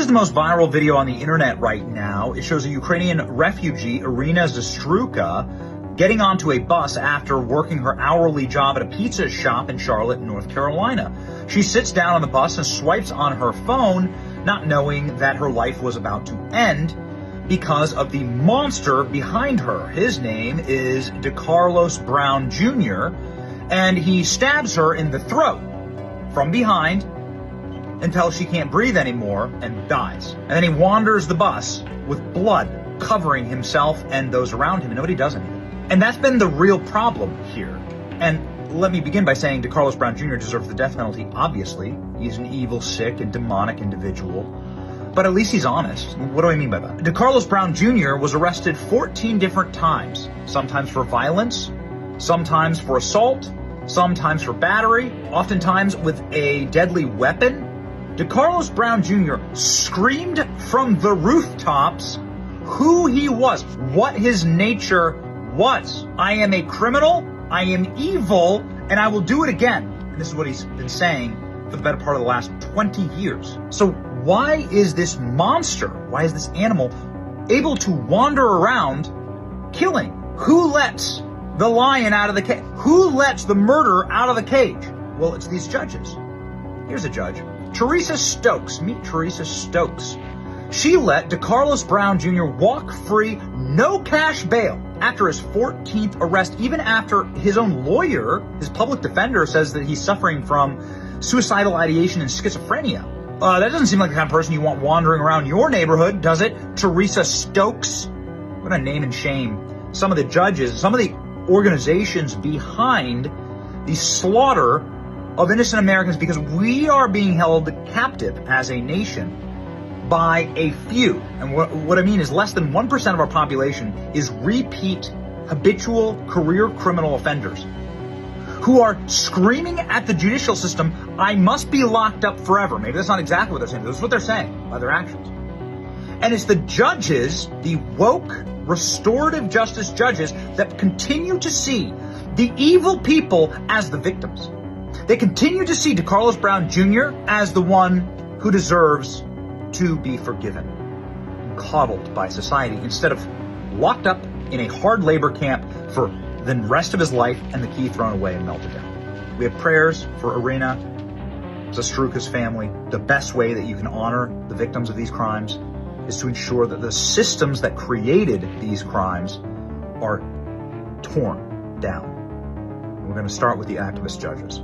is the most viral video on the internet right now. It shows a Ukrainian refugee, Irina Zastruka, getting onto a bus after working her hourly job at a pizza shop in Charlotte, North Carolina. She sits down on the bus and swipes on her phone, not knowing that her life was about to end because of the monster behind her. His name is DeCarlos Brown Jr., and he stabs her in the throat from behind until she can't breathe anymore and dies. And then he wanders the bus with blood covering himself and those around him, and nobody does anything. And that's been the real problem here. And let me begin by saying DeCarlos Brown Jr. deserves the death penalty, obviously. He's an evil, sick, and demonic individual. But at least he's honest. What do I mean by that? DeCarlos Brown Jr. was arrested 14 different times, sometimes for violence, sometimes for assault, sometimes for battery, oftentimes with a deadly weapon. DeCarlos Brown Jr. screamed from the rooftops who he was, what his nature was. I am a criminal, I am evil, and I will do it again. And this is what he's been saying for the better part of the last 20 years. So why is this monster, why is this animal able to wander around killing? Who lets the lion out of the cage? Who lets the murderer out of the cage? Well, it's these judges. Here's a judge. Teresa Stokes. Meet Teresa Stokes. She let DeCarlos Brown Jr. walk free, no cash bail, after his 14th arrest, even after his own lawyer, his public defender, says that he's suffering from suicidal ideation and schizophrenia. That doesn't seem like the kind of person you want wandering around your neighborhood, does it? Teresa Stokes. What a name and shame. Some of the judges, some of the organizations behind the slaughter of innocent Americans, because we are being held captive as a nation by a few. And what I mean is less than 1% of our population is repeat, habitual, career criminal offenders who are screaming at the judicial system, I must be locked up forever. Maybe that's not exactly what they're saying, but that's what they're saying by their actions. And it's the judges, the woke, restorative justice judges, that continue to see the evil people as the victims. They continue to see DeCarlos Brown Jr. as the one who deserves to be forgiven and coddled by society instead of locked up in a hard labor camp for the rest of his life and the key thrown away and melted down. We have prayers for Irina Zastruka's family. The best way that you can honor the victims of these crimes is to ensure that the systems that created these crimes are torn down. We're going to start with the activist judges.